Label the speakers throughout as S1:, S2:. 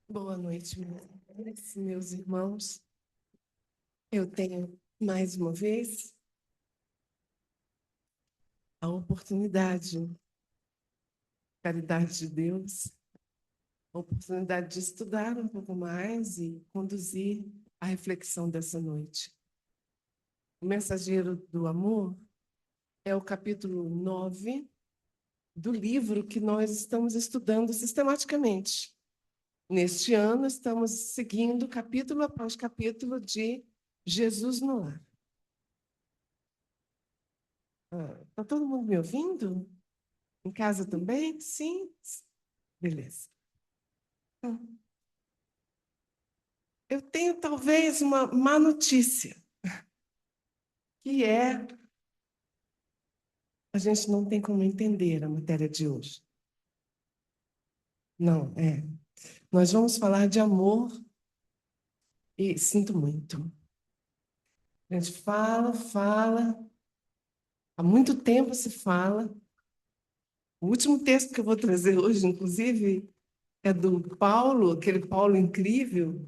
S1: Boa noite, meus irmãos. Eu tenho mais uma vez a oportunidade, caridade de Deus, a oportunidade de estudar um pouco mais e conduzir a reflexão dessa noite. O Mensageiro do Amor é o capítulo 9 do livro que nós estamos estudando sistematicamente. Neste ano, estamos seguindo capítulo após capítulo de Jesus no Lar. Está todo mundo me ouvindo? Em casa também? Sim? Beleza. Então, eu tenho talvez uma má notícia, que é a gente não tem como entender a matéria de hoje. Não, é. Nós vamos falar de amor e sinto muito. A gente fala, há muito tempo se fala. O último texto que eu vou trazer hoje, inclusive, é do Paulo, aquele Paulo incrível.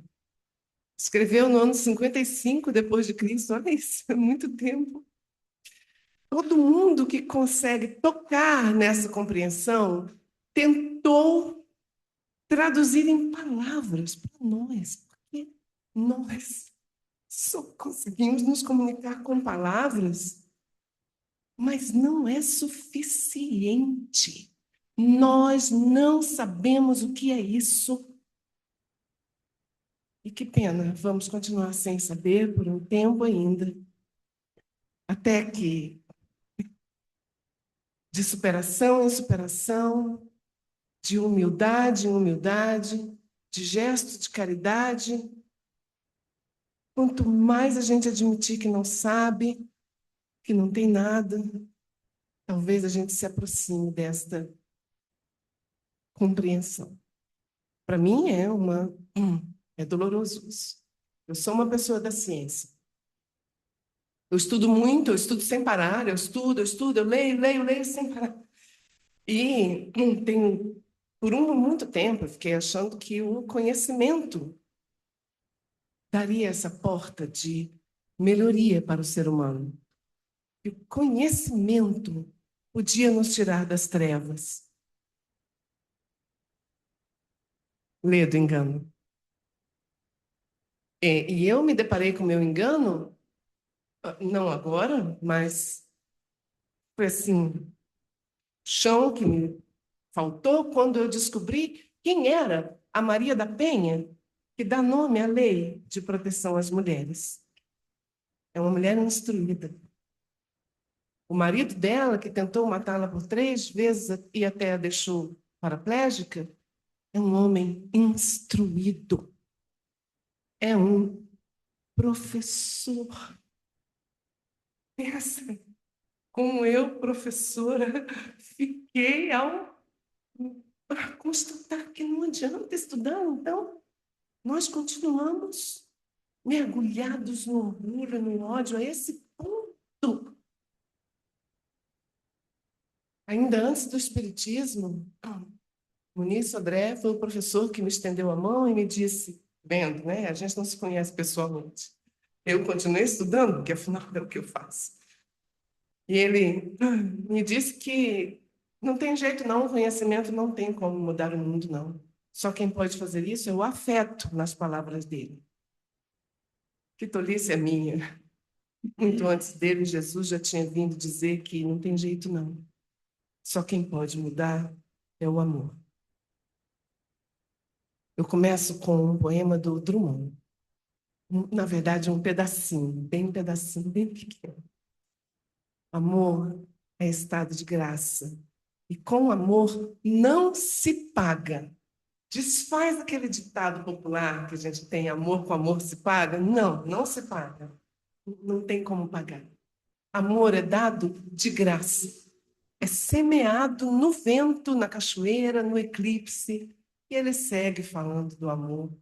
S1: Escreveu no ano 55 depois de Cristo. Olha isso, é muito tempo. Todo mundo que consegue tocar nessa compreensão tentou traduzir em palavras para nós, porque nós só conseguimos nos comunicar com palavras, mas não é suficiente. Nós não sabemos o que é isso. E que pena, vamos continuar sem saber por um tempo ainda, até que, de superação em superação, de humildade em humildade, de gesto de caridade. Quanto mais a gente admitir que não sabe, que não tem nada, talvez a gente se aproxime desta compreensão. Para mim é doloroso isso. Eu sou uma pessoa da ciência. Eu estudo muito, eu estudo sem parar, eu leio sem parar. E tenho, por muito tempo, eu fiquei achando que o conhecimento daria essa porta de melhoria para o ser humano. E o conhecimento podia nos tirar das trevas. Lê do engano. E eu me deparei com o meu engano, não agora, mas foi assim, chão que me faltou quando eu descobri quem era a Maria da Penha, que dá nome à lei de proteção às mulheres. É uma mulher instruída. O marido dela, que tentou matá-la por 3 vezes e até a deixou paraplégica, é um homem instruído. É um professor. Pensa como eu, professora, fiquei ao constatar que não adianta estudar, então nós continuamos mergulhados no orgulho, no ódio, a esse ponto. Ainda antes do Espiritismo, Muniz Sodré foi o professor que me estendeu a mão e me disse, vendo, né? A gente não se conhece pessoalmente. Eu continuei estudando, porque afinal é o que eu faço. E ele me disse que não tem jeito não, o conhecimento não tem como mudar o mundo, não. Só quem pode fazer isso é o afeto nas palavras dele. Que tolice é minha. Muito antes dele, Jesus já tinha vindo dizer que não tem jeito não. Só quem pode mudar é o amor. Eu começo com um poema do Drummond. Na verdade, um pedacinho, bem pequeno. Amor é estado de graça. E com amor não se paga. Desfaz aquele ditado popular que a gente tem, amor com amor se paga. Não, não se paga. Não tem como pagar. Amor é dado de graça. É semeado no vento, na cachoeira, no eclipse. E ele segue falando do amor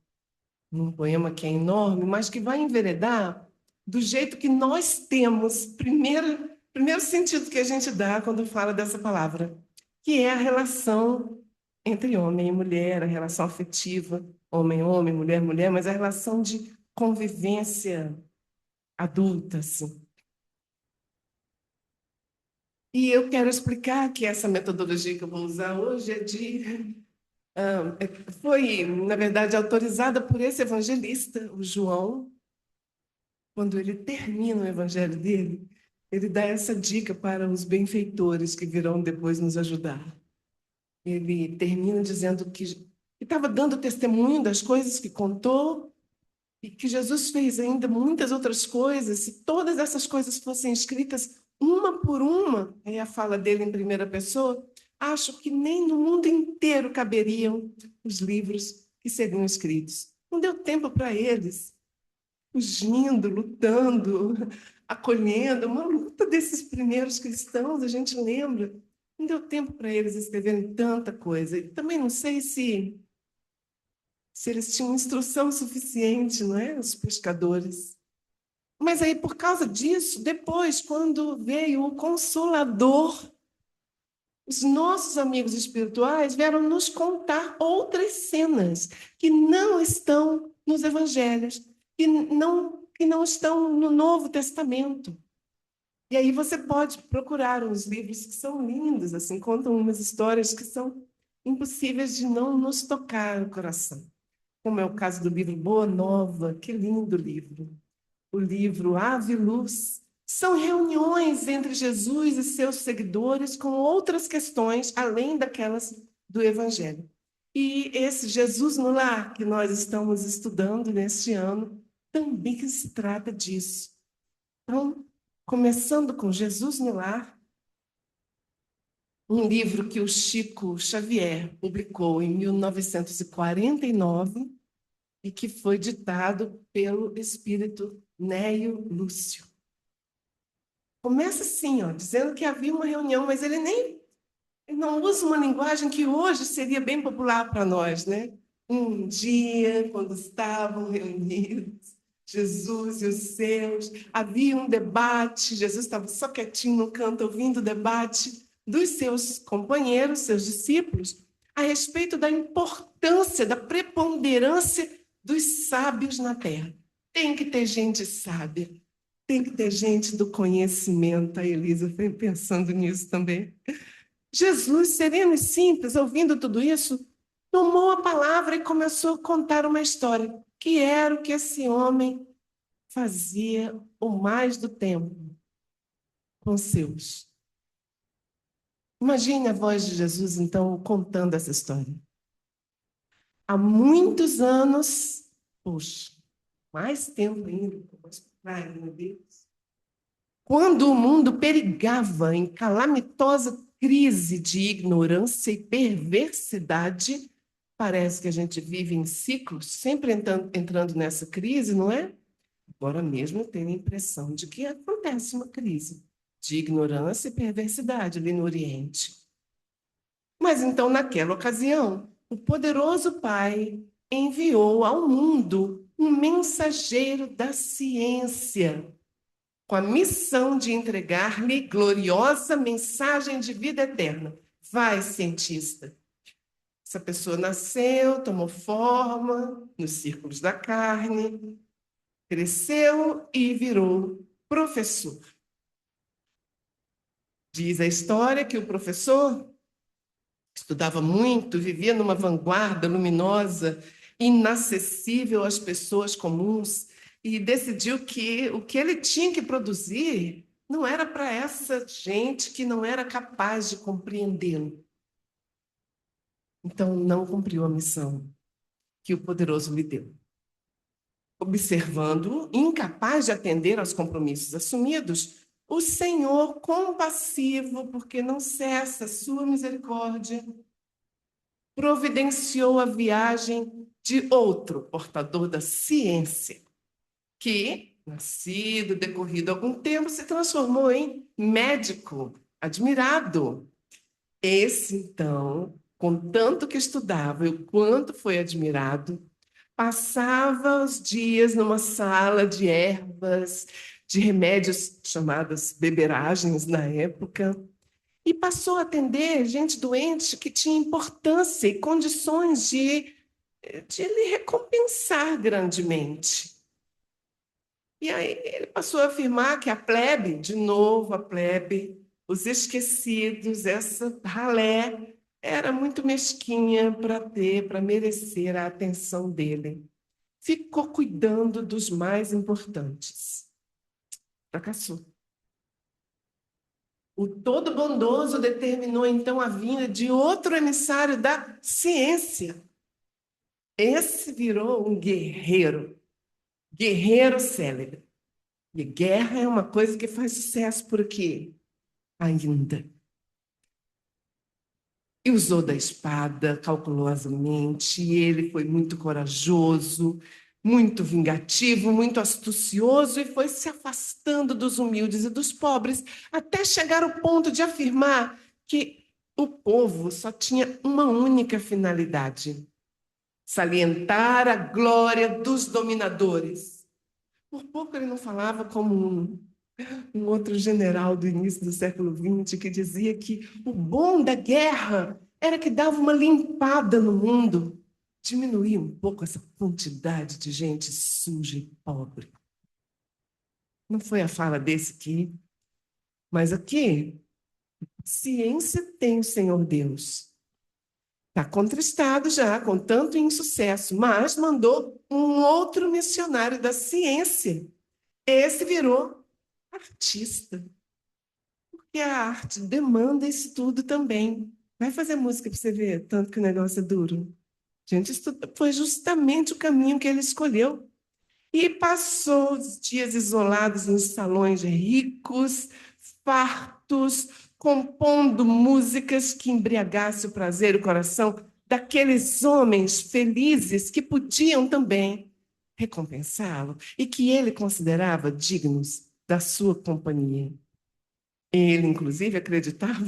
S1: num poema que é enorme, mas que vai enveredar do jeito que nós temos, primeiro sentido que a gente dá quando fala dessa palavra, que é a relação entre homem e mulher, a relação afetiva, homem-homem, mulher-mulher, mas a relação de convivência adulta, assim. E eu quero explicar que essa metodologia que eu vou usar hoje foi, na verdade, autorizada por esse evangelista, o João. Quando ele termina o evangelho dele, ele dá essa dica para os benfeitores que virão depois nos ajudar. Ele termina dizendo que estava dando testemunho das coisas que contou e que Jesus fez ainda muitas outras coisas. Se todas essas coisas fossem escritas uma por uma, é a fala dele em primeira pessoa, acho que nem no mundo inteiro caberiam os livros que seriam escritos. Não deu tempo para eles, fugindo, lutando, acolhendo, uma luta desses primeiros cristãos, a gente lembra. Não deu tempo para eles escreverem tanta coisa. E também não sei se eles tinham instrução suficiente, não é? Os pescadores. Mas aí, por causa disso, depois, quando veio o Consolador, os nossos amigos espirituais vieram nos contar outras cenas que não estão nos evangelhos, que não estão no Novo Testamento. E aí você pode procurar uns livros que são lindos, assim, contam umas histórias que são impossíveis de não nos tocar o coração. Como é o caso do livro Boa Nova, que lindo livro. O livro Ave Luz. São reuniões entre Jesus e seus seguidores com outras questões, além daquelas do Evangelho. E esse Jesus no Lar, que nós estamos estudando neste ano, também se trata disso. Então, começando com Jesus no Lar, um livro que o Chico Xavier publicou em 1949 e que foi ditado pelo espírito Néio Lúcio. Começa assim, ó, dizendo que havia uma reunião, mas ele não usa uma linguagem que hoje seria bem popular para nós, né? Um dia, quando estavam reunidos, Jesus e os seus, havia um debate, Jesus estava só quietinho no canto, ouvindo o debate dos seus companheiros, seus discípulos, a respeito da importância, da preponderância dos sábios na terra. Tem que ter gente sábia, tem que ter gente do conhecimento. A Elisa foi pensando nisso também. Jesus, sereno e simples, ouvindo tudo isso, tomou a palavra e começou a contar uma história, que era o que esse homem fazia o mais do tempo com seus. Imagine a voz de Jesus, então, contando essa história. Há muitos anos, puxa, mais tempo ainda, meu Deus, quando o mundo perigava em calamitosa crise de ignorância e perversidade, parece que a gente vive em ciclos, sempre entrando nessa crise, não é? Agora mesmo eu tenho a impressão de que acontece uma crise de ignorância e perversidade ali no Oriente. Mas então, naquela ocasião, o poderoso Pai enviou ao mundo um mensageiro da ciência, com a missão de entregar-lhe gloriosa mensagem de vida eterna. Vai, cientista. Essa pessoa nasceu, tomou forma nos círculos da carne, cresceu e virou professor. Diz a história que o professor estudava muito, vivia numa vanguarda luminosa, inacessível às pessoas comuns, e decidiu que o que ele tinha que produzir não era para essa gente que não era capaz de compreendê-lo. Então, não cumpriu a missão que o poderoso lhe deu. Observando-o, incapaz de atender aos compromissos assumidos, o Senhor, compassivo, porque não cessa a sua misericórdia, providenciou a viagem de outro portador da ciência, que, nascido, decorrido algum tempo, se transformou em médico admirado. Esse, então, com tanto que estudava e o quanto foi admirado, passava os dias numa sala de ervas, de remédios chamadas beberagens na época, e passou a atender gente doente que tinha importância e condições de lhe recompensar grandemente. E aí ele passou a afirmar que a plebe, de novo a plebe, os esquecidos, essa ralé, era muito mesquinha para merecer a atenção dele. Ficou cuidando dos mais importantes. Fracassou. O todo bondoso determinou então a vinda de outro emissário da ciência. Esse virou um guerreiro, guerreiro célebre. E guerra é uma coisa que faz sucesso por aqui, ainda. E usou da espada calculosamente, e ele foi muito corajoso, muito vingativo, muito astucioso, e foi se afastando dos humildes e dos pobres, até chegar ao ponto de afirmar que o povo só tinha uma única finalidade: salientar a glória dos dominadores. Por pouco ele não falava como um outro general do início do século XX que dizia que o bom da guerra era que dava uma limpada no mundo, diminuía um pouco essa quantidade de gente suja e pobre. Não foi a fala desse aqui, mas aqui, ciência tem o Senhor Deus. Está contristado já, com tanto insucesso, mas mandou um outro missionário da ciência. Esse virou artista. E a arte demanda isso tudo também. Vai fazer música para você ver, tanto que o negócio é duro. Gente, isso foi justamente o caminho que ele escolheu. E passou os dias isolados em salões ricos, fartos, compondo músicas que embriagassem o prazer e o coração daqueles homens felizes que podiam também recompensá-lo e que ele considerava dignos da sua companhia. Ele, inclusive, acreditava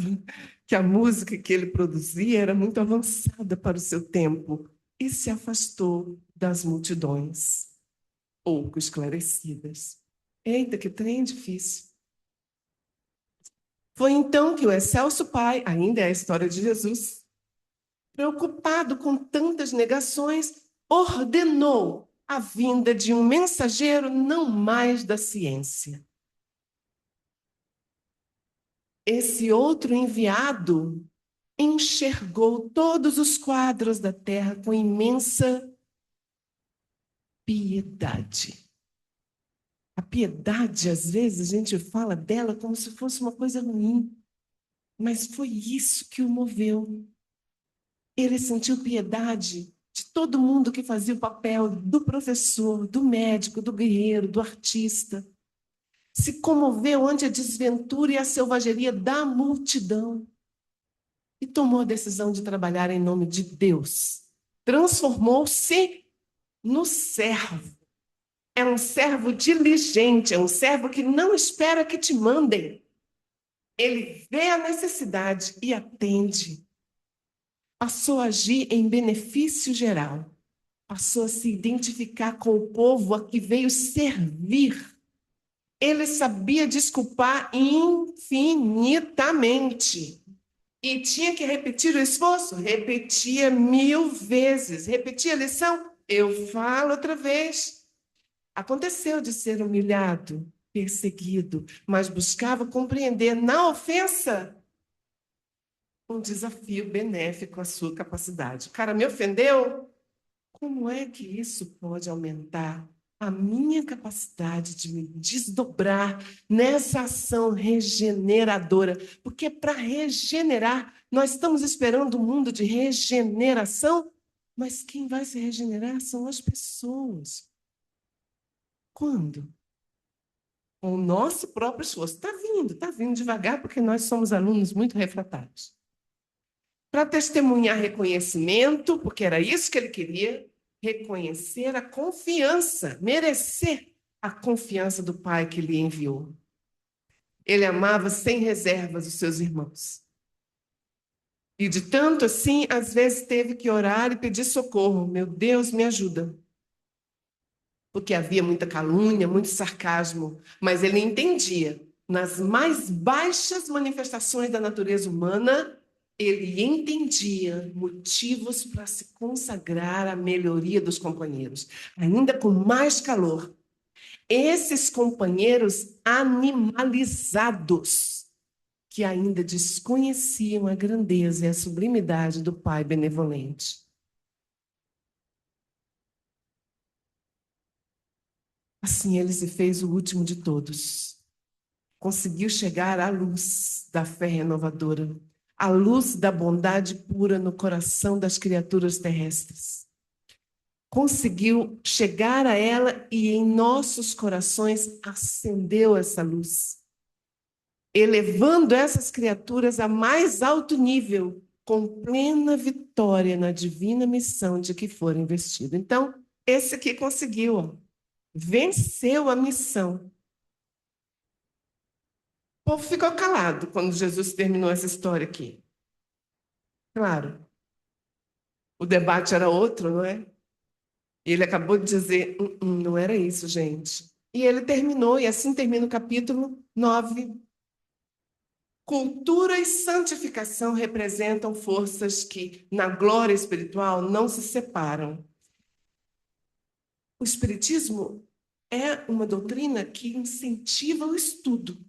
S1: que a música que ele produzia era muito avançada para o seu tempo e se afastou das multidões, pouco esclarecidas. Eita, que trem difícil. Foi então que o excelso Pai, ainda é a história de Jesus, preocupado com tantas negações, ordenou a vinda de um mensageiro não mais da ciência. Esse outro enviado enxergou todos os quadros da terra com imensa piedade. A piedade, às vezes, a gente fala dela como se fosse uma coisa ruim, mas foi isso que o moveu. Ele sentiu piedade de todo mundo que fazia o papel do professor, do médico, do guerreiro, do artista. Se comoveu ante a desventura e a selvageria da multidão e tomou a decisão de trabalhar em nome de Deus. Transformou-se no servo. É um servo diligente, é um servo que não espera que te mandem. Ele vê a necessidade e atende. Passou a agir em benefício geral. Passou a se identificar com o povo a que veio servir. Ele sabia desculpar infinitamente. E tinha que repetir o esforço? Repetia 1000 vezes. Repetia a lição? Eu falo outra vez. Aconteceu de ser humilhado, perseguido, mas buscava compreender na ofensa um desafio benéfico à sua capacidade. O cara me ofendeu? Como é que isso pode aumentar a minha capacidade de me desdobrar nessa ação regeneradora? Porque para regenerar, nós estamos esperando um mundo de regeneração, mas quem vai se regenerar são as pessoas. Quando? Com o nosso próprio esforço. Está vindo devagar, porque nós somos alunos muito refratários. Para testemunhar reconhecimento, porque era isso que ele queria, reconhecer a confiança, merecer a confiança do Pai que lhe enviou. Ele amava sem reservas os seus irmãos. E de tanto assim, às vezes teve que orar e pedir socorro. Meu Deus, me ajuda. Porque havia muita calúnia, muito sarcasmo, mas ele entendia nas mais baixas manifestações da natureza humana, ele entendia motivos para se consagrar à melhoria dos companheiros, ainda com mais calor. Esses companheiros animalizados, que ainda desconheciam a grandeza e a sublimidade do Pai benevolente. Assim ele se fez o último de todos. Conseguiu chegar à luz da fé renovadora, à luz da bondade pura no coração das criaturas terrestres. Conseguiu chegar a ela e em nossos corações acendeu essa luz, elevando essas criaturas a mais alto nível, com plena vitória na divina missão de que foram investidos. Então, esse aqui conseguiu, ó, venceu a missão. O povo ficou calado quando Jesus terminou essa história aqui. Claro, o debate era outro, não é? Ele acabou de dizer, não era isso, gente. E ele terminou, e assim termina o capítulo 9. Cultura e santificação representam forças que, na glória espiritual, não se separam. O Espiritismo é uma doutrina que incentiva o estudo.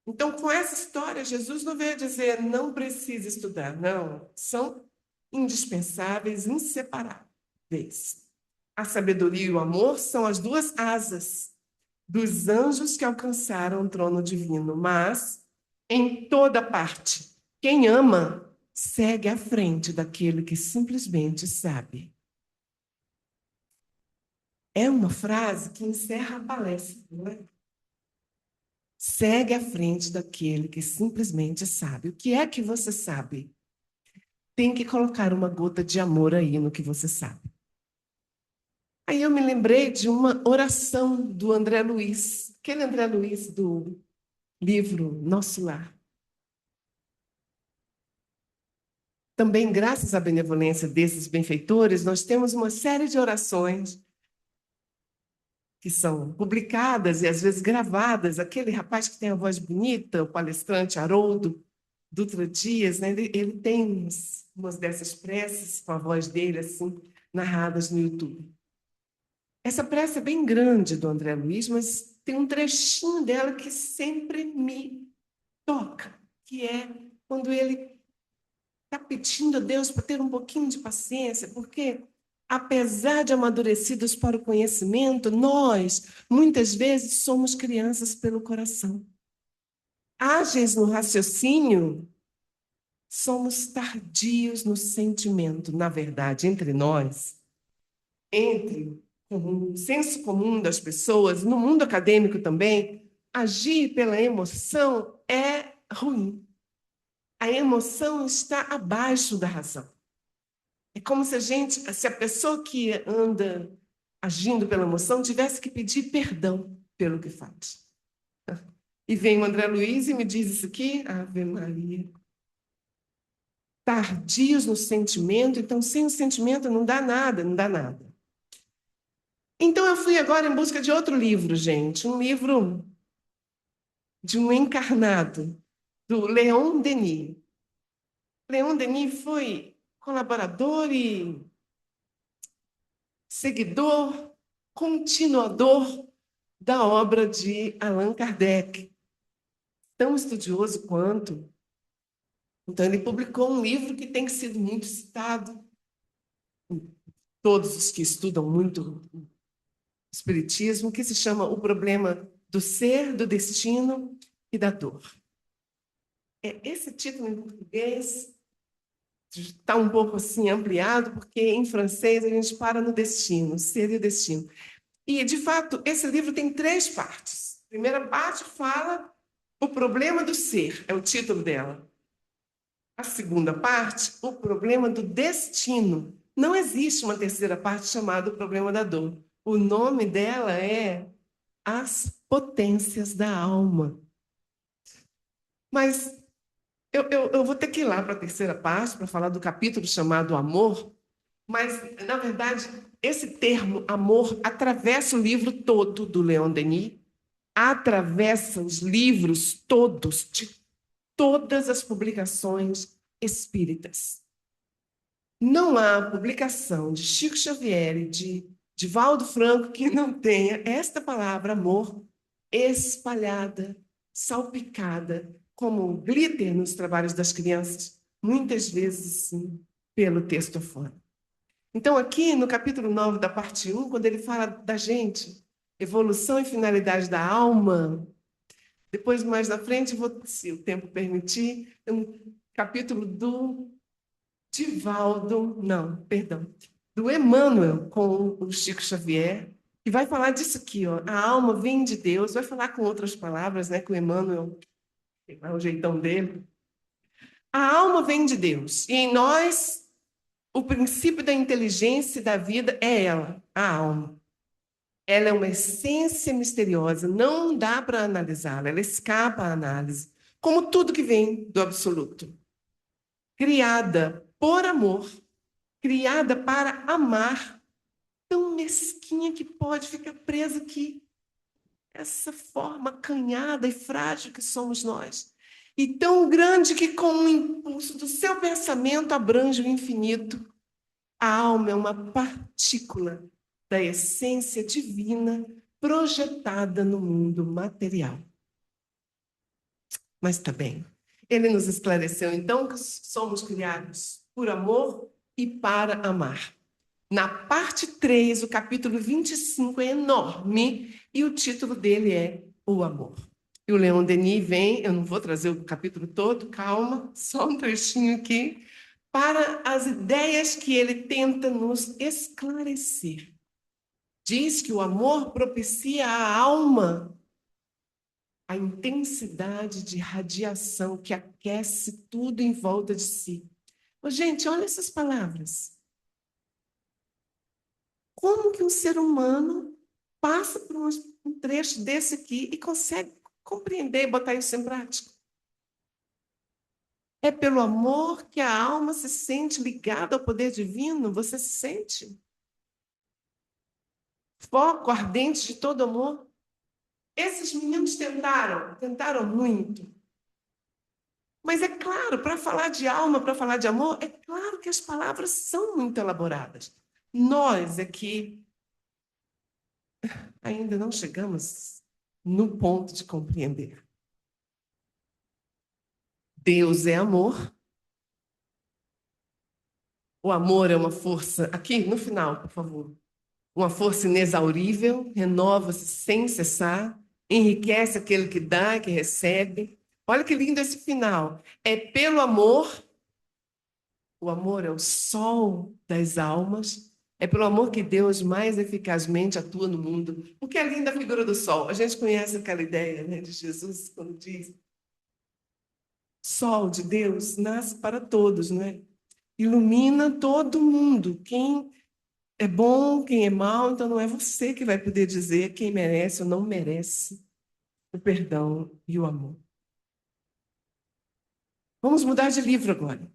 S1: Então, com essa história, Jesus não veio dizer não precisa estudar, não. São indispensáveis, inseparáveis. A sabedoria e o amor são as duas asas dos anjos que alcançaram o trono divino, mas em toda parte, quem ama segue à frente daquele que simplesmente sabe. É uma frase que encerra a palestra, não é? Segue à frente daquele que simplesmente sabe. O que é que você sabe? Tem que colocar uma gota de amor aí no que você sabe. Aí eu me lembrei de uma oração do André Luiz, aquele André Luiz do livro Nosso Lar. Também, graças à benevolência desses benfeitores, nós temos uma série de orações que são publicadas e às vezes gravadas. Aquele rapaz que tem a voz bonita, o palestrante Haroldo Dutra Dias, né? Ele tem umas dessas preces com a voz dele assim narradas no YouTube. Essa prece é bem grande do André Luiz, mas tem um trechinho dela que sempre me toca, que é quando ele está pedindo a Deus para ter um pouquinho de paciência, porque, apesar de amadurecidos para o conhecimento, nós, muitas vezes, somos crianças pelo coração. Ágeis no raciocínio, somos tardios no sentimento. Na verdade, entre nós, entre o senso comum das pessoas, no mundo acadêmico também, agir pela emoção é ruim. A emoção está abaixo da razão. É como se a pessoa que anda agindo pela emoção tivesse que pedir perdão pelo que faz. E vem o André Luiz e me diz isso aqui, Ave Maria. Tardios no sentimento, então sem o sentimento não dá nada, não dá nada. Então eu fui agora em busca de outro livro, gente, um livro de um encarnado, do Leon Denis. Leon Denis foi colaborador e seguidor, continuador da obra de Allan Kardec, tão estudioso quanto. Então, ele publicou um livro que tem sido muito citado. Todos os que estudam muito Espiritismo, que se chama O Problema do Ser, do Destino e da Dor. Esse título em português está um pouco assim ampliado, porque em francês a gente para no destino, o ser e o destino. E, de fato, esse livro tem 3 partes. A primeira parte fala o problema do ser, é o título dela. A segunda parte, o problema do destino. Não existe uma terceira parte chamada o problema da dor. O nome dela é As Potências da Alma. Mas eu vou ter que ir lá para a terceira parte, para falar do capítulo chamado Amor, mas, na verdade, esse termo amor atravessa o livro todo do Leon Denis, atravessa os livros todos, de todas as publicações espíritas. Não há publicação de Chico Xavier e de Divaldo Franco que não tenha esta palavra amor espalhada, salpicada, como glitter nos trabalhos das crianças, muitas vezes, sim, pelo texto afora. Então, aqui no capítulo 9 da parte 1, quando ele fala da gente, evolução e finalidade da alma, depois, mais na frente, se o tempo permitir, um capítulo do Divaldo, não, perdão, do Emmanuel com o Chico Xavier, que vai falar disso aqui, ó, a alma vem de Deus, vai falar com outras palavras, né, que o Emmanuel, é o jeitão dele. A alma vem de Deus, e em nós, o princípio da inteligência e da vida é ela, a alma. Ela é uma essência misteriosa, não dá para analisá-la, ela escapa à análise, como tudo que vem do absoluto. Criada por amor, criada para amar, tão mesquinha que pode ficar presa aqui. Essa forma acanhada e frágil que somos nós. E tão grande que, com o impulso do seu pensamento, abrange o infinito. A alma é uma partícula da essência divina projetada no mundo material. Mas está bem. Ele nos esclareceu, então, que somos criados por amor e para amar. Na parte 3, o capítulo 25 é enorme e o título dele é O Amor. E o Leon Denis vem, eu não vou trazer o capítulo todo, calma, só um trechinho aqui, para as ideias que ele tenta nos esclarecer. Diz que o amor propicia à alma a intensidade de radiação que aquece tudo em volta de si. Ô, gente, olha essas palavras. Como que um ser humano passa por um trecho desse aqui e consegue compreender e botar isso em prática? É pelo amor que a alma se sente ligada ao poder divino? Você se sente? Foco ardente de todo amor? Esses meninos tentaram muito. Mas é claro, para falar de alma, para falar de amor, é claro que as palavras são muito elaboradas. Nós aqui ainda não chegamos no ponto de compreender. Deus é amor. O amor é uma força, aqui no final, por favor, uma força inexaurível, renova-se sem cessar, enriquece aquele que dá e que recebe. Olha que lindo esse final. É pelo amor, o amor é o sol das almas, é pelo amor que Deus mais eficazmente atua no mundo. O que é linda a figura do sol? A gente conhece aquela ideia, né, de Jesus, quando diz: sol de Deus nasce para todos, não é? Ilumina todo mundo. Quem é bom, quem é mau, então não é você que vai poder dizer quem merece ou não merece o perdão e o amor. Vamos mudar de livro agora.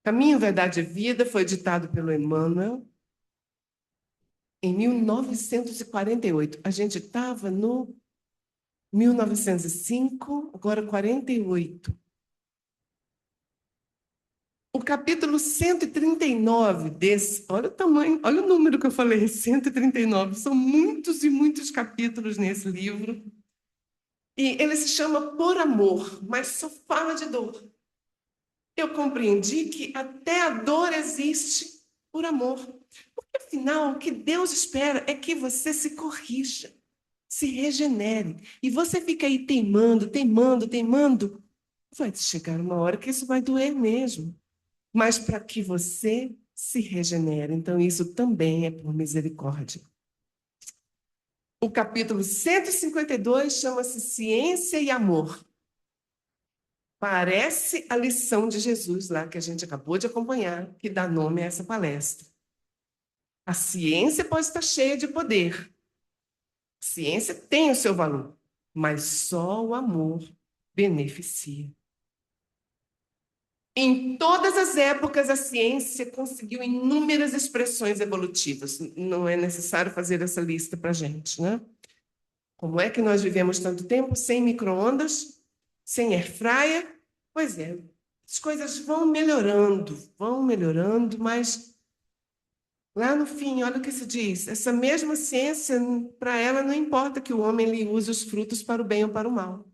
S1: Caminho, Verdade e Vida foi editado pelo Emmanuel em 1948. A gente estava no 1905, agora 48. O capítulo 139 desse, olha o tamanho, olha o número que eu falei, 139. São muitos e muitos capítulos nesse livro. E ele se chama Por Amor, mas só fala de dor. Eu compreendi que até a dor existe por amor. Porque, afinal, o que Deus espera é que você se corrija, se regenere. E você fica aí teimando, teimando, teimando. Vai chegar uma hora que isso vai doer mesmo. Mas para que você se regenere. Então, isso também é por misericórdia. O capítulo 152 chama-se Ciência e Amor. Parece a lição de Jesus lá que a gente acabou de acompanhar, que dá nome a essa palestra. A ciência pode estar cheia de poder. A ciência tem o seu valor, mas só o amor beneficia. Em todas as épocas, a ciência conseguiu inúmeras expressões evolutivas. Não é necessário fazer essa lista para a gente, né? Como é que nós vivemos tanto tempo sem micro-ondas, sem air fryer? Pois é, as coisas vão melhorando, mas lá no fim, olha o que se diz: essa mesma ciência, para ela não importa que o homem lhe use os frutos para o bem ou para o mal.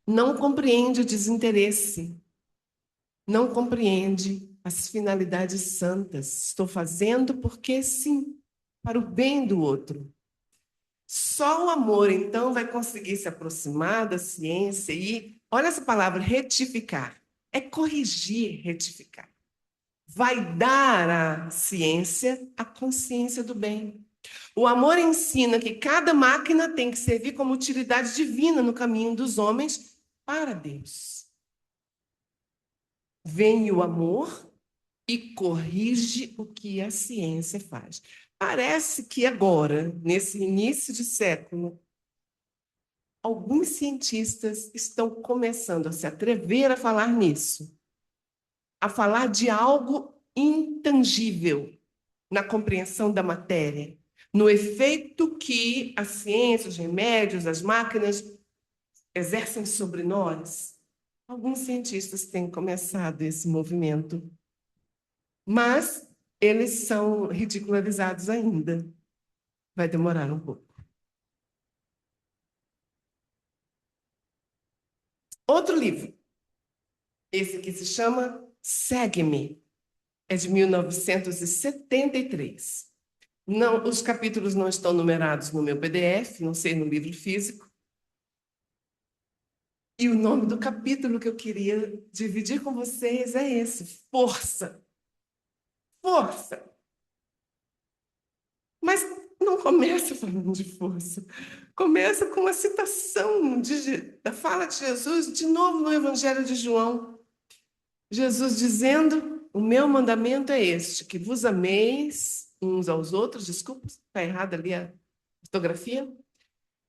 S1: Não compreende o desinteresse, não compreende as finalidades santas. Estou fazendo porque sim, para o bem do outro. Só o amor, então, vai conseguir se aproximar da ciência e, olha essa palavra, retificar. É corrigir, retificar. Vai dar à ciência a consciência do bem. O amor ensina que cada máquina tem que servir como utilidade divina no caminho dos homens para Deus. Vem o amor e corrige o que a ciência faz. Parece que agora, nesse início de século, alguns cientistas estão começando a se atrever a falar nisso, a falar de algo intangível na compreensão da matéria, no efeito que a ciência, os remédios, as máquinas exercem sobre nós. Alguns cientistas têm começado esse movimento, mas eles são ridicularizados ainda. Vai demorar um pouco. Outro livro, esse aqui se chama Segue-me, é de 1973. Não, os capítulos não estão numerados no meu PDF, não sei no livro físico. E o nome do capítulo que eu queria dividir com vocês é esse: Força. Força. Mas não começa falando de força. Começa com uma citação da fala de Jesus, de novo no Evangelho de João. Jesus dizendo: o meu mandamento é este, que vos ameis uns aos outros. Desculpa, está errada ali a ortografia.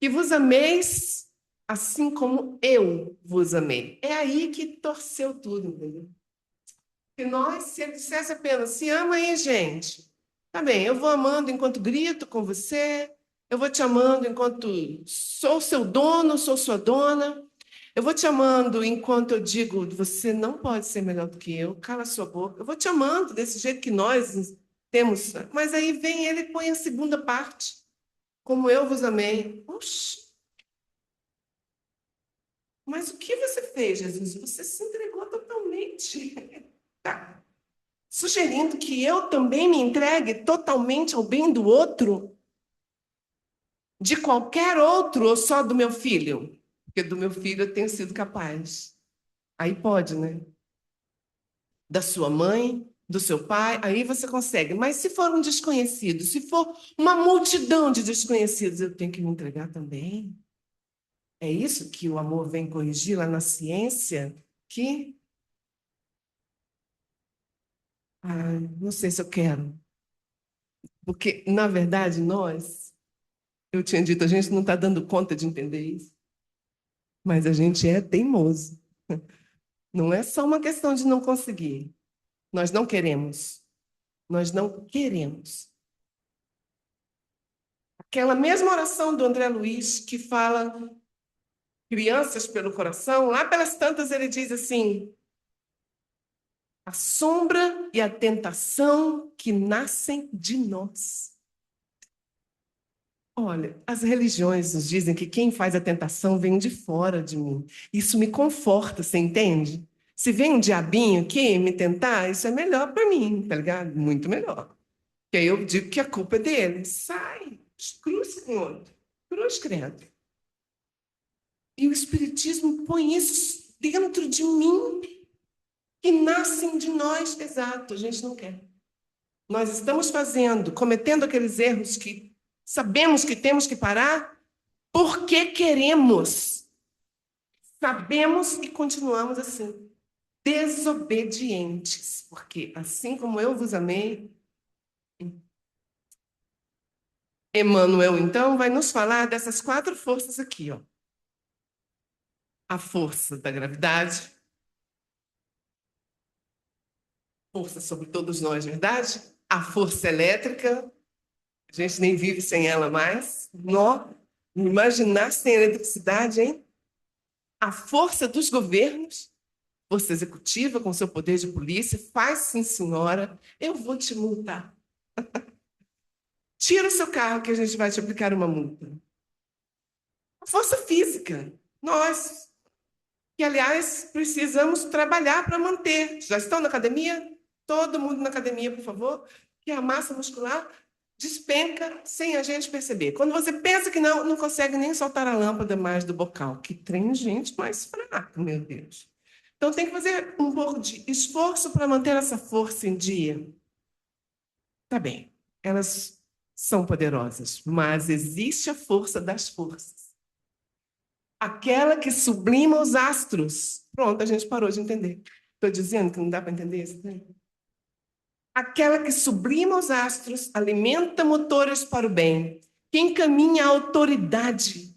S1: Que vos ameis assim como eu vos amei. É aí que torceu tudo, entendeu? Se ele dissesse apenas, se ama aí, gente. Tá bem, eu vou amando enquanto grito com você, eu vou te amando enquanto sou seu dono, sou sua dona, eu vou te amando enquanto eu digo, você não pode ser melhor do que eu, cala sua boca. Eu vou te amando desse jeito que nós temos. Mas aí vem ele e põe a segunda parte, como eu vos amei. Oxe, mas o que você fez, Jesus? Você se entregou totalmente. Tá. Sugerindo que eu também me entregue totalmente ao bem do outro, de qualquer outro ou só do meu filho? Porque do meu filho eu tenho sido capaz. Aí pode, né? Da sua mãe, do seu pai, aí você consegue. Mas se for um desconhecido, se for uma multidão de desconhecidos, eu tenho que me entregar também. É isso que o amor vem corrigir lá na ciência, que, não sei se eu quero. Porque, na verdade, eu tinha dito, a gente não está dando conta de entender isso, mas a gente é teimoso. Não é só uma questão de não conseguir. Nós não queremos. Nós não queremos. Aquela mesma oração do André Luiz, que fala crianças pelo coração, lá pelas tantas ele diz assim: a sombra e a tentação que nascem de nós. Olha, as religiões nos dizem que quem faz a tentação vem de fora de mim. Isso me conforta, você entende? Se vem um diabinho aqui me tentar, isso é melhor para mim, tá ligado? Muito melhor. Porque aí eu digo que a culpa é dele. Sai, cruz com outro. Cruz credo. E o Espiritismo põe isso dentro de mim, que nascem de nós. Exato, a gente não quer. Nós estamos cometendo aqueles erros que sabemos que temos que parar, porque queremos. Sabemos e continuamos assim, desobedientes. Porque assim como eu vos amei, Emmanuel, então, vai nos falar dessas 4 forças aqui, ó. A força da gravidade, força sobre todos nós, verdade? A força elétrica, A gente nem vive sem ela mais. Nó, imaginar sem eletricidade, hein? A força dos governos, força executiva com seu poder de polícia, faz sim, senhora, eu vou te multar. Tira o seu carro que a gente vai te aplicar uma multa. A força física, nós, que, aliás, precisamos trabalhar para manter. Já estão na academia? Todo mundo na academia, por favor. Que a massa muscular despenca sem a gente perceber. Quando você pensa que não, não consegue nem soltar a lâmpada mais do bocal. Que trem, gente, mais fraco, meu Deus. Então, tem que fazer um pouco de esforço para manter essa força em dia. Tá bem, elas são poderosas, mas existe a força das forças. Aquela que sublima os astros. Pronto, a gente parou de entender. Estou dizendo que não dá para entender isso, né? Aquela que sublima os astros, alimenta motores para o bem, que encaminha a autoridade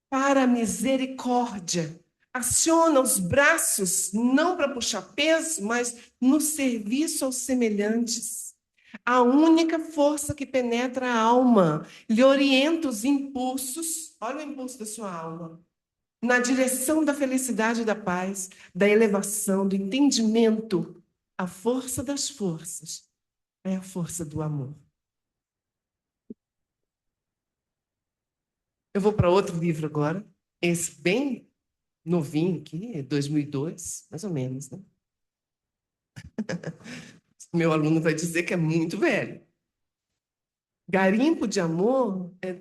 S1: para a misericórdia, aciona os braços não para puxar peso, mas no serviço aos semelhantes. A única força que penetra a alma, lhe orienta os impulsos, olha o impulso da sua alma, na direção da felicidade e da paz, da elevação, do entendimento. A força das forças é a força do amor. Eu vou para outro livro agora, esse bem novinho aqui, 2002, mais ou menos, né? Meu aluno vai dizer que é muito velho. Garimpo de Amor é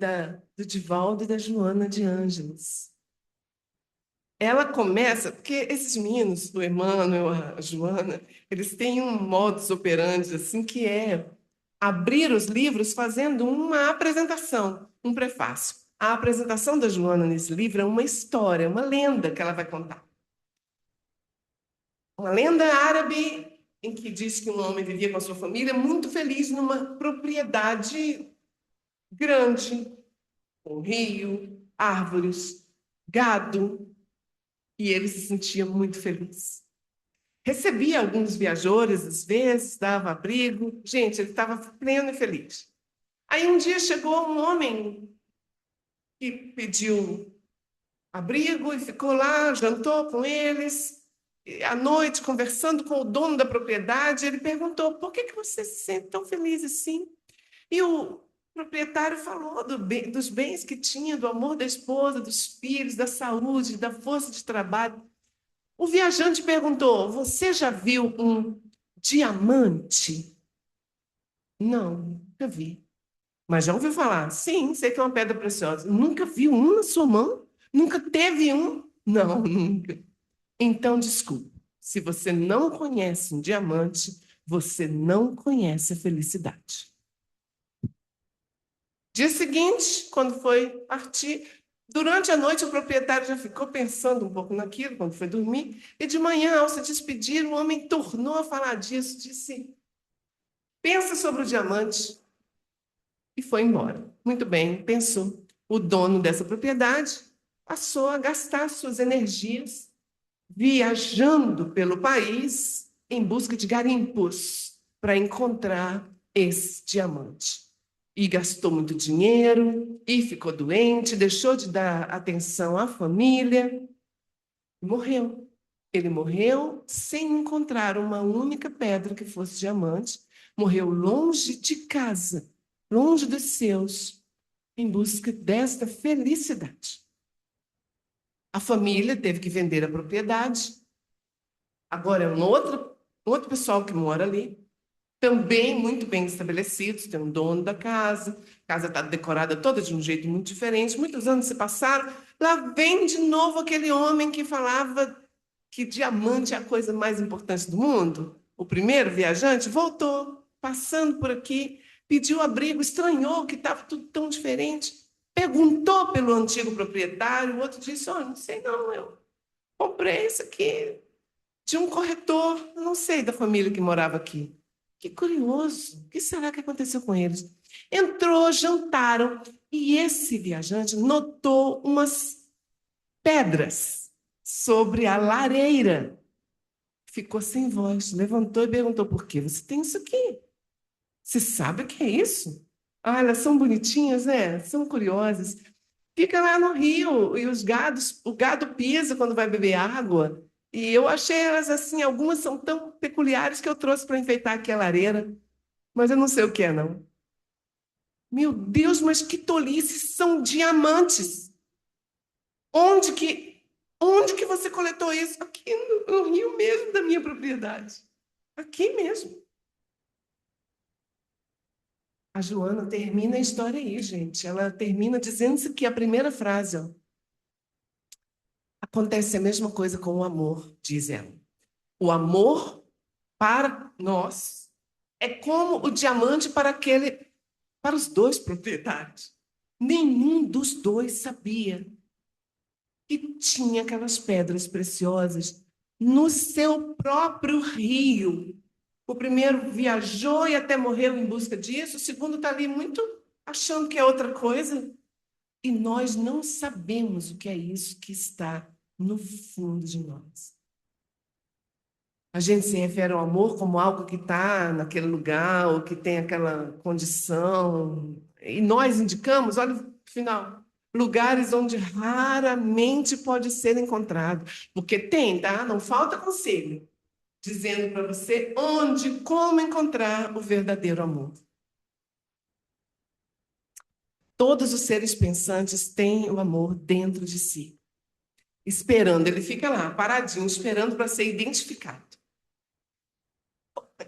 S1: do Divaldo e da Joana de Ângeles. Ela começa, porque esses meninos, o Emmanuel, a Joana, eles têm um modus operandi assim que é abrir os livros fazendo uma apresentação, um prefácio. A apresentação da Joana nesse livro é uma história, uma lenda que ela vai contar. Uma lenda árabe em que diz que um homem vivia com a sua família muito feliz numa propriedade grande, com rio, árvores, gado, e ele se sentia muito feliz. Recebia alguns viajores, às vezes, dava abrigo. Gente, ele estava pleno e feliz. Aí um dia chegou um homem que pediu abrigo e ficou lá, jantou com eles. E, à noite, conversando com o dono da propriedade, ele perguntou: por que você se sente tão feliz assim? E o proprietário falou dos bens que tinha, do amor da esposa, dos filhos, da saúde, da força de trabalho. O viajante perguntou: você já viu um diamante? Não, nunca vi. Mas já ouviu falar? Sim, sei que é uma pedra preciosa. Nunca viu um na sua mão? Nunca teve um? Não, nunca. Então, desculpe. Se você não conhece um diamante, você não conhece a felicidade. Dia seguinte, quando foi partir, durante a noite o proprietário já ficou pensando um pouco naquilo, quando foi dormir, e de manhã, ao se despedir, o homem tornou a falar disso, disse: pensa sobre o diamante, e foi embora. Muito bem, pensou. O dono dessa propriedade passou a gastar suas energias viajando pelo país em busca de garimpos para encontrar esse diamante. E gastou muito dinheiro, e ficou doente, deixou de dar atenção à família, e morreu. Ele morreu sem encontrar uma única pedra que fosse diamante, morreu longe de casa, longe dos seus, em busca desta felicidade. A família teve que vender a propriedade. Agora é outro pessoal que mora ali, também muito bem estabelecidos, tem um dono da casa, a casa está decorada toda de um jeito muito diferente. Muitos anos se passaram, lá vem de novo aquele homem que falava que diamante é a coisa mais importante do mundo. O primeiro viajante voltou, passando por aqui, pediu abrigo, estranhou que estava tudo tão diferente, perguntou pelo antigo proprietário, o outro disse: oh, não sei não, eu comprei isso aqui de um corretor, não sei da família que morava aqui. Que curioso, o que será que aconteceu com eles? Entrou, jantaram, e esse viajante notou umas pedras sobre a lareira. Ficou sem voz, levantou e perguntou: por que você tem isso aqui? Você sabe o que é isso? Ah, elas são bonitinhas, né? São curiosas. Fica lá no rio e o gado pisa quando vai beber água. E eu achei elas assim, algumas são tão peculiares que eu trouxe para enfeitar aqui a lareira, mas eu não sei o que é, não. Meu Deus, mas que tolice, são diamantes. Onde que, onde que você coletou isso? Aqui no rio mesmo da minha propriedade. Aqui mesmo. A Joana termina a história aí, gente. Ela termina dizendo que a primeira frase, ó, acontece a mesma coisa com o amor, diz ela. O amor para nós é como o diamante para os dois proprietários. Nenhum dos dois sabia que tinha aquelas pedras preciosas no seu próprio rio. O primeiro viajou e até morreu em busca disso, o segundo está ali muito achando que é outra coisa. E nós não sabemos o que é isso que está no fundo de nós. A gente se refere ao amor como algo que está naquele lugar, ou que tem aquela condição. E nós indicamos, olha o final, lugares onde raramente pode ser encontrado. Porque tem, tá? Não falta conselho, dizendo para você onde, como encontrar o verdadeiro amor. Todos os seres pensantes têm o amor dentro de si, esperando. Ele fica lá, paradinho, esperando para ser identificado.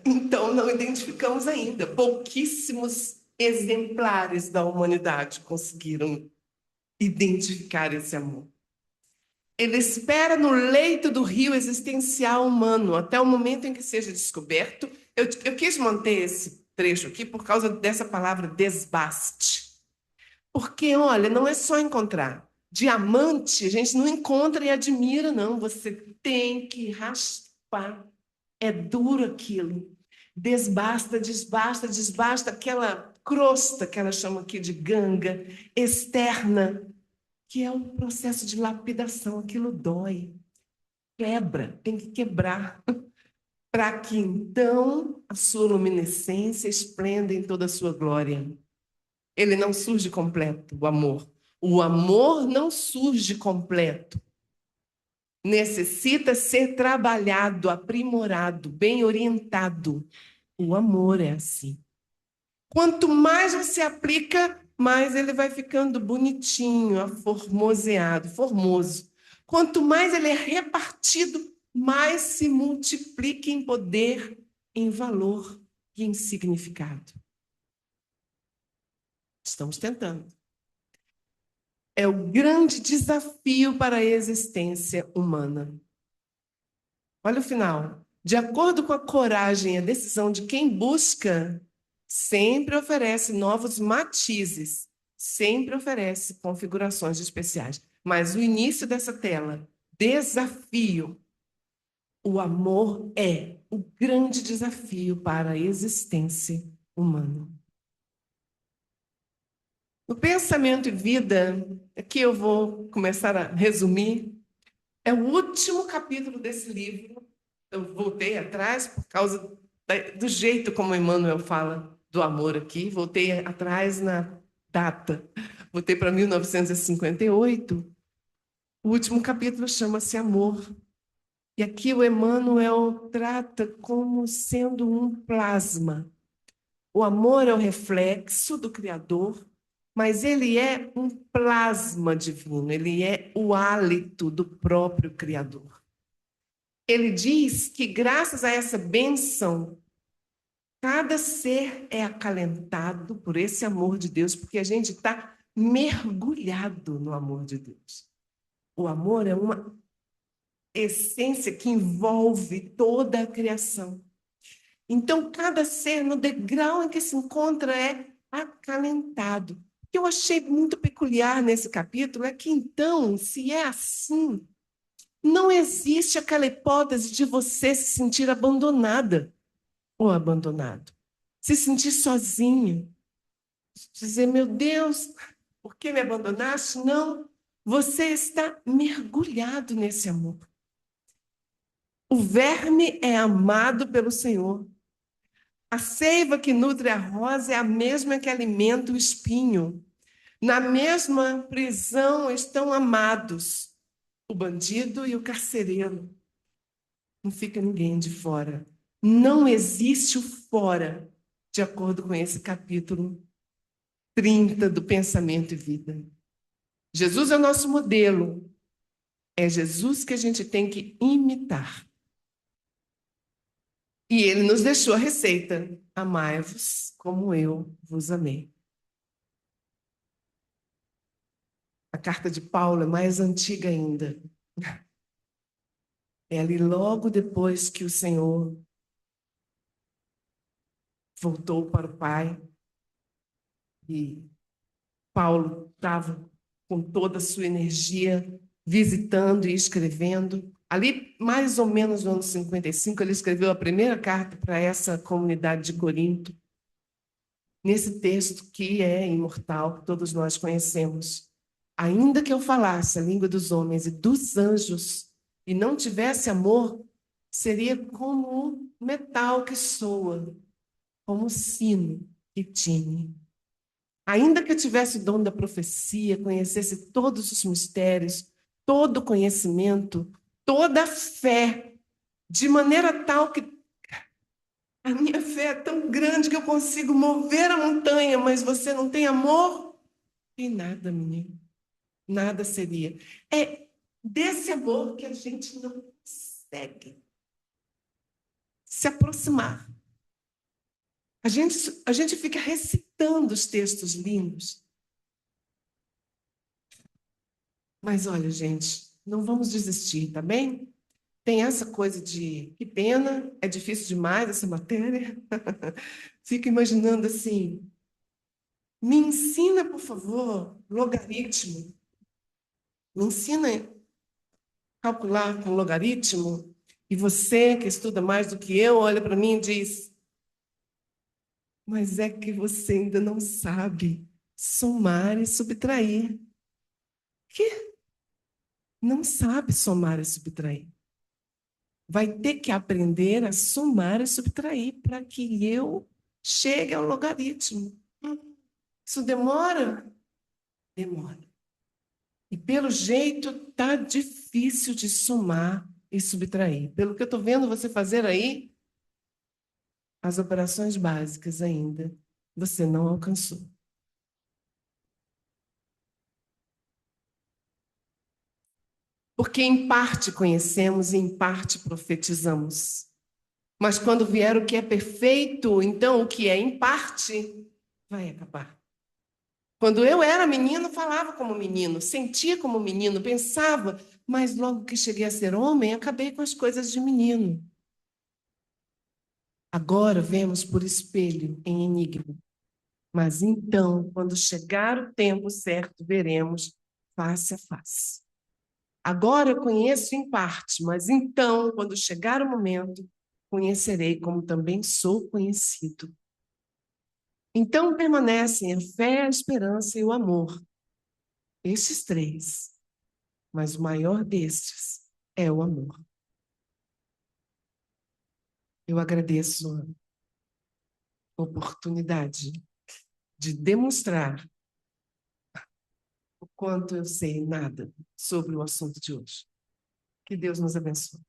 S1: Então, não identificamos ainda. Pouquíssimos exemplares da humanidade conseguiram identificar esse amor. Ele espera no leito do rio existencial humano até o momento em que seja descoberto. Eu quis manter esse trecho aqui por causa dessa palavra desbaste. Porque, olha, não é só encontrar. Diamante a gente não encontra e admira, não. Você tem que raspar. É duro aquilo. Desbasta, desbasta, desbasta aquela crosta que ela chama aqui de ganga externa, que é um processo de lapidação. Aquilo dói, quebra, tem que quebrar, para que então a sua luminescência esplenda em toda a sua glória. Ele não surge completo, o amor. O amor não surge completo. Necessita ser trabalhado, aprimorado, bem orientado. O amor é assim. Quanto mais você aplica, mais ele vai ficando bonitinho, aformoseado, formoso. Quanto mais ele é repartido, mais se multiplica em poder, em valor e em significado. Estamos tentando. É o grande desafio para a existência humana. Olha o final. De acordo com a coragem e a decisão de quem busca, sempre oferece novos matizes, sempre oferece configurações especiais. Mas o início dessa tela, desafio. O amor é o grande desafio para a existência humana. O pensamento e vida, aqui eu vou começar a resumir, é o último capítulo desse livro. Eu voltei atrás por causa do jeito como Emmanuel fala do amor aqui. Voltei atrás na data. Voltei para 1958. O último capítulo chama-se Amor. E aqui o Emmanuel trata como sendo um plasma. O amor é o reflexo do Criador, mas ele é um plasma divino, ele é o hálito do próprio Criador. Ele diz que, graças a essa bênção, cada ser é acalentado por esse amor de Deus, porque a gente está mergulhado no amor de Deus. O amor é uma essência que envolve toda a criação. Então, cada ser, no degrau em que se encontra, é acalentado. O que eu achei muito peculiar nesse capítulo é que, então, se é assim, não existe aquela hipótese de você se sentir abandonada ou abandonado. Se sentir sozinho. Dizer, meu Deus, por que me abandonaste? Não. Você está mergulhado nesse amor. O verme é amado pelo Senhor. A seiva que nutre a rosa é a mesma que alimenta o espinho. Na mesma prisão estão amados, o bandido e o carcereiro. Não fica ninguém de fora. Não existe o fora, de acordo com esse capítulo 30 do Pensamento e Vida. Jesus é o nosso modelo. É Jesus que a gente tem que imitar. E ele nos deixou a receita: amai-vos como eu vos amei. A carta de Paulo é mais antiga ainda. É ali logo depois que o Senhor voltou para o Pai e Paulo estava com toda a sua energia visitando e escrevendo. Ali, mais ou menos no ano 55, ele escreveu a primeira carta para essa comunidade de Corinto, nesse texto que é imortal, que todos nós conhecemos. Ainda que eu falasse a língua dos homens e dos anjos e não tivesse amor, seria como um metal que soa, como um sino que tine. Ainda que eu tivesse o dom da profecia, conhecesse todos os mistérios, todo o conhecimento, toda a fé, de maneira tal que a minha fé é tão grande que eu consigo mover a montanha, mas você não tem amor? E nada, menino. Nada seria. É desse amor que a gente não consegue se aproximar. A gente fica recitando os textos lindos. Mas olha, gente, não vamos desistir, tá bem? Tem essa coisa de que pena, é difícil demais essa matéria. Fico imaginando assim, me ensina, por favor, logaritmo. Me ensina a calcular com logaritmo. E você, que estuda mais do que eu, olha para mim e diz: mas é que você ainda não sabe somar e subtrair. Que não sabe somar e subtrair. Vai ter que aprender a somar e subtrair para que eu chegue ao logaritmo. Isso demora? Demora. E pelo jeito tá difícil de somar e subtrair. Pelo que eu estou vendo você fazer aí, as operações básicas ainda você não alcançou. Porque em parte conhecemos e em parte profetizamos. Mas quando vier o que é perfeito, então o que é em parte vai acabar. Quando eu era menino, falava como menino, sentia como menino, pensava, mas logo que cheguei a ser homem, acabei com as coisas de menino. Agora vemos por espelho, em enigma. Mas então, quando chegar o tempo certo, veremos face a face. Agora eu conheço em parte, mas então, quando chegar o momento, conhecerei como também sou conhecido. Então permanecem a fé, a esperança e o amor. Estes três, mas o maior destes é o amor. Eu agradeço a oportunidade de demonstrar o quanto eu sei nada sobre o assunto de hoje. Que Deus nos abençoe.